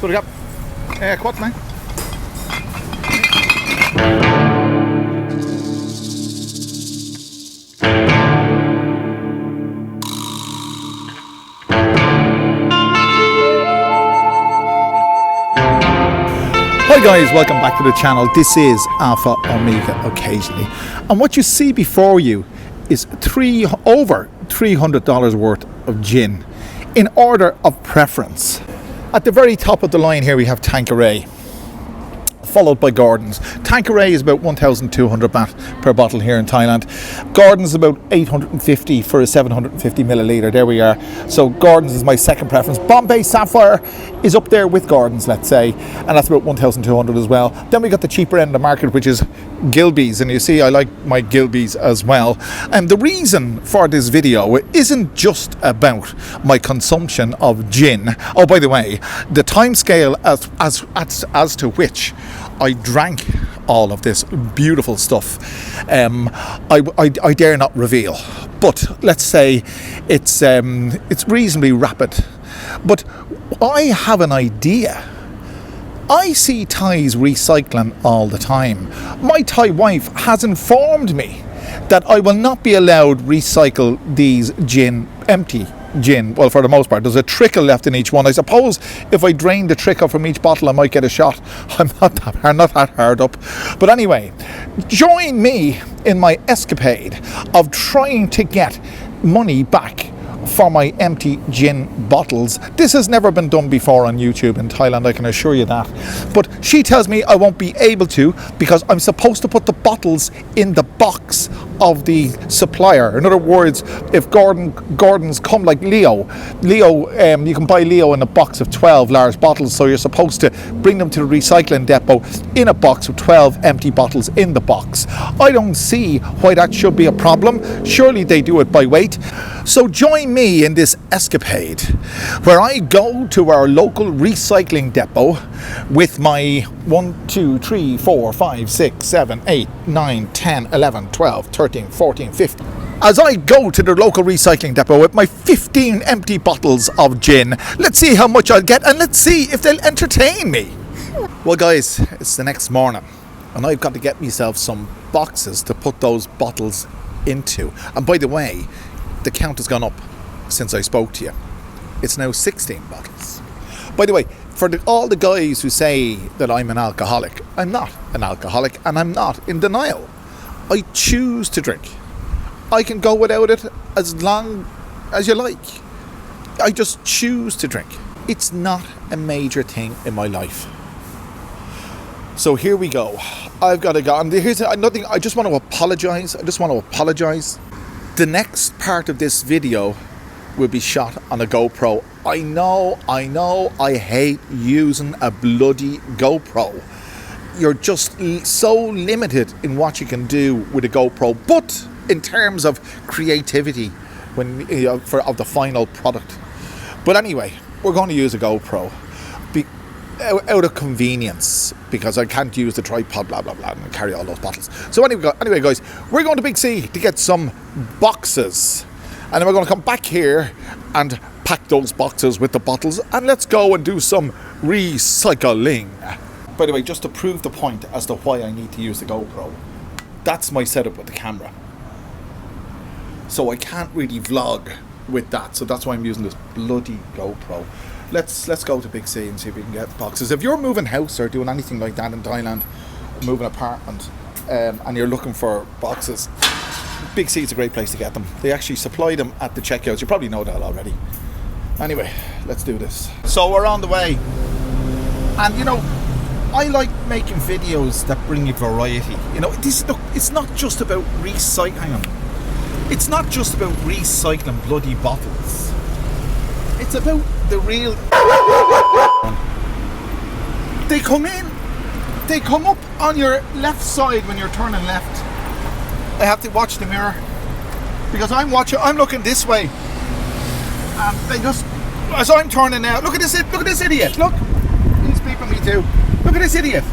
Goedemiddag. Kwart, man. Hi guys, welcome back to the channel. This is Alpha Omega Occasionally, and what you see before you is over $300 worth of gin in order of preference. At the very top of the line here we have Tanqueray, followed by Gordon's. Tanqueray is about 1,200 baht per bottle here in Thailand. Gordon's is about 850 for a 750 milliliter. There we are. So Gordon's is my second preference. Bombay Sapphire is up there with Gordon's, let's say, and that's about 1,200 as well. Then we got the cheaper end of the market, which is Gilbey's, and you see I like my Gilbey's as well. And the reason for this video isn't just about my consumption of gin. Oh, by the way, the time scale as to which I drank all of this beautiful stuff, I dare not reveal, but let's say it's reasonably rapid. But I have an idea. I see Thais recycling all the time. My Thai wife has informed me that I will not be allowed recycle these empty gin. Well, for the most part, there's a trickle left in each one. I suppose if I drain the trickle from each bottle, I might get a shot. I'm not that hard up. But anyway, join me in my escapade of trying to get money back for my empty gin bottles. This has never been done before on YouTube in Thailand, I can assure you that. But she tells me I won't be able to because I'm supposed to put the bottles in the box of the supplier. In other words, if Gordon's come like Leo, you can buy Leo in a box of 12 large bottles, so you're supposed to bring them to the recycling depot in a box with 12 empty bottles in the box. I don't see why that should be a problem. Surely they do it by weight. So join me in this escapade where I go to our local recycling depot with my 1, 2, 3, 4, 5, 6, 7, 8, 9, 10, 11, 12, 13, 14, 15. As I go to the local recycling depot with my 15 empty bottles of gin, let's see how much I'll get and let's see if they'll entertain me. Well guys, it's the next morning and I've got to get myself some boxes to put those bottles into. And by the way, the count has gone up since I spoke to you. It's now 16 bottles. By the way, for all the guys who say that I'm an alcoholic, I'm not an alcoholic and I'm not in denial. I choose to drink. I can go without it as long as you like. I just choose to drink. It's not a major thing in my life. So here we go. I've got to go. And here's nothing. I just want to apologize. The next part of this video will be shot on a GoPro. I know, I hate using a bloody GoPro. You're just so limited in what you can do with a GoPro, but in terms of creativity of the final product. But anyway, we're going to use a GoPro out of convenience because I can't use the tripod, blah blah blah, and carry all those bottles. So anyway guys, we're going to Big C to get some boxes, and then we're going to come back here and pack those boxes with the bottles, and let's go and do some recycling. By the way, just to prove the point as to why I need to use the GoPro, that's my setup with the camera, so I can't really vlog with that, so that's why I'm using this bloody GoPro. Let's go to Big C and see if we can get boxes. If you're moving house or doing anything like that in Thailand, moving apartment, and you're looking for boxes, Big C is a great place to get them. They actually supply them at the checkouts. You probably know that already. Anyway, let's do this. So we're on the way. And you know, I like making videos that bring you variety. You know, look, it's not just about recycling. It's not just about recycling bloody bottles. It's about the real. They come up on your left side when you're turning left. I have to watch the mirror because I'm looking this way, and they just, as I'm turning now, look at this idiot, look, he's beeping me too. Look at this idiot,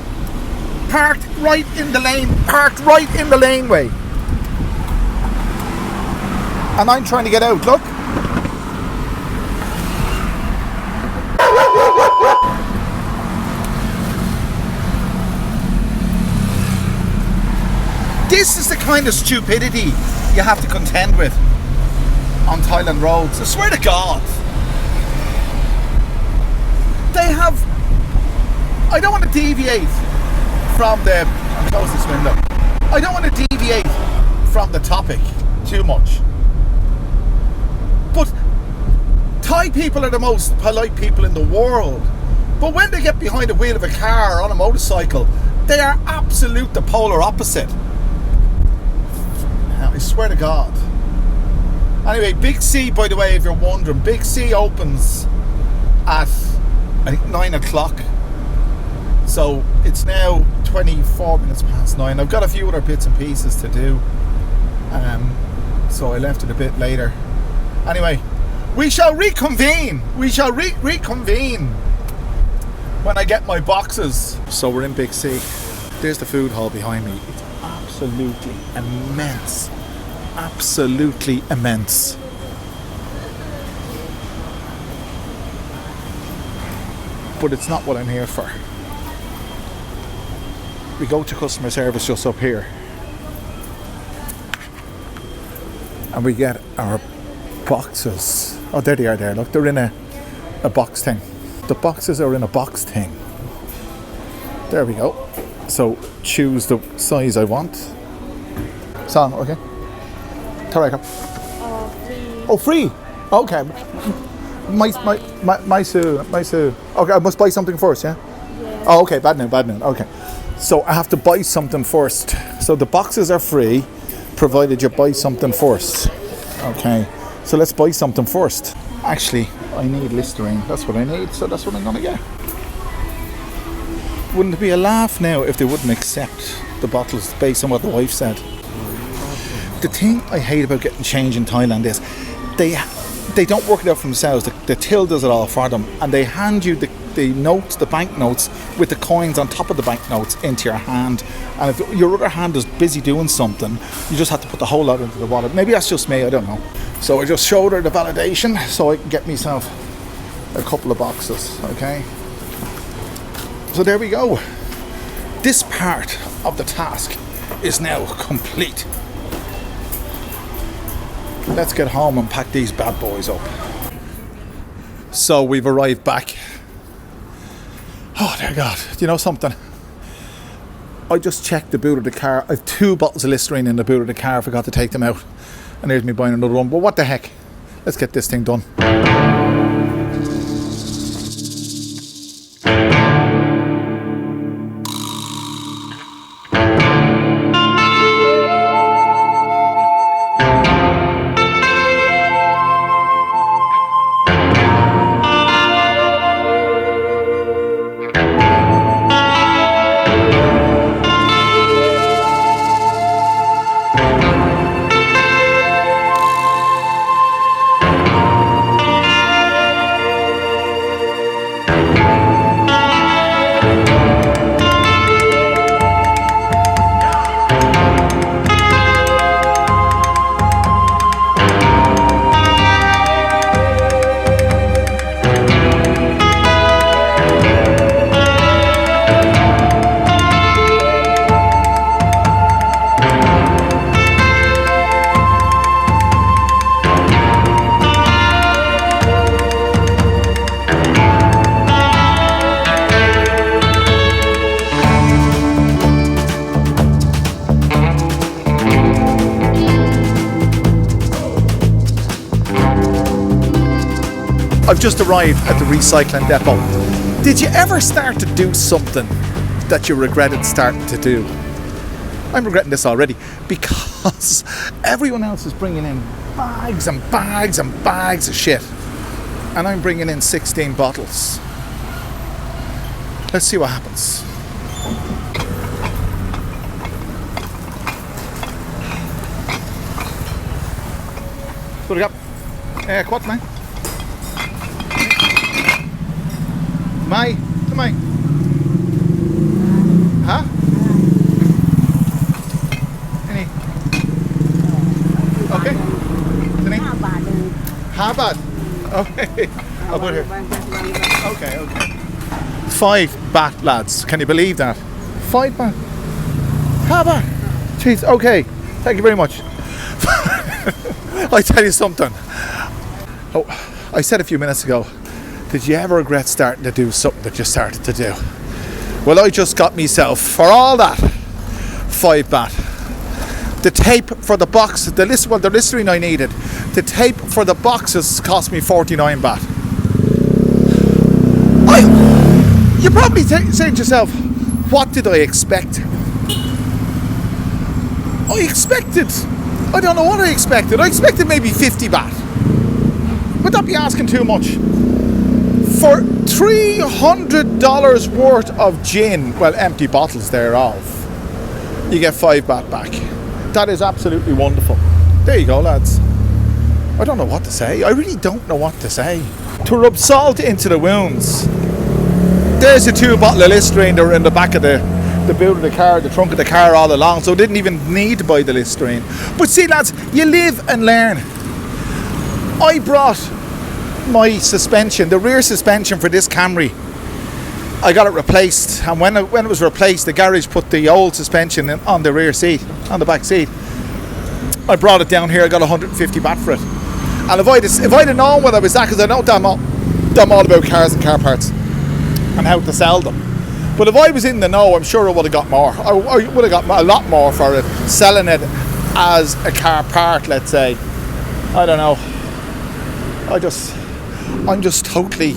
parked right in the laneway, and I'm trying to get out, look. This is the kind of stupidity you have to contend with on Thailand roads. I swear to God. They have... I don't want to deviate from the... I'll close this window. I don't want to deviate from the topic too much. But Thai people are the most polite people in the world. But when they get behind the wheel of a car or on a motorcycle, they are absolute the polar opposite. I swear to God. Anyway, Big C, by the way, if you're wondering, Big C opens at, I think, 9 o'clock. So it's now 24 minutes past 9. I've got a few other bits and pieces to do. So I left it a bit later. Anyway, we shall reconvene. We shall reconvene when I get my boxes. So we're in Big C. There's the food hall behind me. It's absolutely immense. Absolutely immense. But it's not what I'm here for. We go to customer service just up here. And we get our boxes. Oh, there they are there. Look, they're in a box thing. The boxes are in a box thing. There we go. So choose the size I want. Song, okay. Free. Oh, free. Okay. My Sue. Okay, I must buy something first, yeah? Yeah. Oh, okay. Bad noon. Okay. So I have to buy something first. So the boxes are free, provided you buy something first. Okay. So let's buy something first. Actually, I need Listerine. That's what I need. So that's what I'm gonna get. Wouldn't it be a laugh now if they wouldn't accept the bottles based on what the wife said? The thing I hate about getting change in Thailand is they don't work it out for themselves. The till does it all for them, and they hand you the notes, the banknotes, with the coins on top of the banknotes into your hand. And if your other hand is busy doing something, you just have to put the whole lot into the wallet. Maybe that's just me, I don't know. So I just showed her the validation so I can get myself a couple of boxes, okay? So there we go. This part of the task is now complete. Let's get home and pack these bad boys up. So we've arrived back. Oh dear God, do you know something? I just checked the boot of the car. I have 2 bottles of Listerine in the boot of the car. I forgot to take them out. And there's me buying another one. But what the heck? Let's get this thing done. I've just arrived at the recycling depot. Did you ever start to do something that you regretted starting to do? I'm regretting this already because everyone else is bringing in bags and bags and bags of shit, and I'm bringing in 16 bottles. Let's see what happens. What do you got? Quat man. Mai, come on. Hả? Cái này. Okay. Cái này. 5 baht. Okay. I'll put it here. Okay. 5 baht, lads. Can you believe that? 5 baht. 5 baht. Jeez, okay. Thank you very much. I tell you something. Oh, I said a few minutes ago, did you ever regret starting to do something that you started to do? Well, I just got myself, for all that, 5 baht. The tape for the box, the Listerine I needed, the tape for the boxes cost me 49 baht. You're probably saying to yourself, what did I expect? I don't know what I expected. I expected maybe 50 baht. Would that be asking too much? For $300 worth of gin, well, empty bottles thereof, you get 5 baht back. That is absolutely wonderful. There you go, lads. I don't know what to say. I really don't know what to say. To rub salt into the wounds. There's a 2 bottle of Listerine that were in the back of the boot of the car, the trunk of the car all along, so I didn't even need to buy the Listerine. But see, lads, you live and learn. I brought my suspension, the rear suspension for this Camry. I got it replaced, and when it was replaced, the garage put the old suspension on the rear seat, on the back seat. I brought it down here. I got 150 baht for it. And if I'd have known what I was at, because I know damn all about cars and car parts and how to sell them. But if I was in the know, I'm sure I would have got more. I would have got a lot more for it, selling it as a car part, let's say. I don't know. I'm just totally.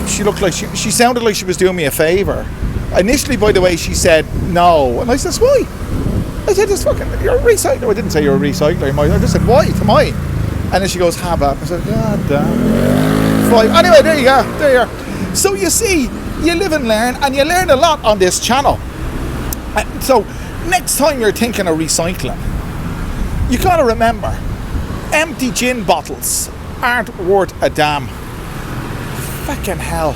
She looked like she sounded like she was doing me a favour. Initially, by the way, she said no, and I said, why? I said, "This fucking, you're a recycler." I didn't say you're a recycler. I just said, why? To mine. And then she goes, "Have a." I said, "God damn." Fine. Anyway, there you go. There you are. So you see, you live and learn, and you learn a lot on this channel. So next time you're thinking of recycling, you gotta remember, empty gin bottles aren't worth a damn. Fucking hell.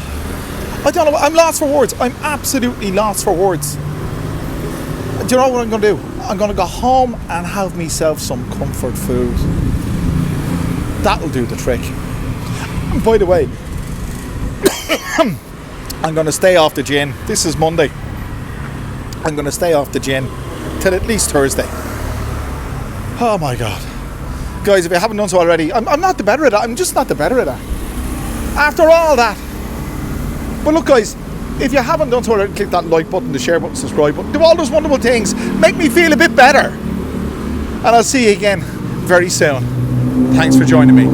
I don't know. I'm lost for words. I'm absolutely lost for words. Do you know what I'm going to do? I'm going to go home and have myself some comfort food. That'll do the trick. And by the way, I'm going to stay off the gin. This is Monday. I'm going to stay off the gin till at least Thursday. Oh my God. Guys, if you haven't done so already, I'm not the better at it. I'm just not the better at it. After all that. But look, guys, if you haven't done so already, click that like button, the share button, subscribe button, do all those wonderful things, make me feel a bit better. And I'll see you again very soon. Thanks for joining me.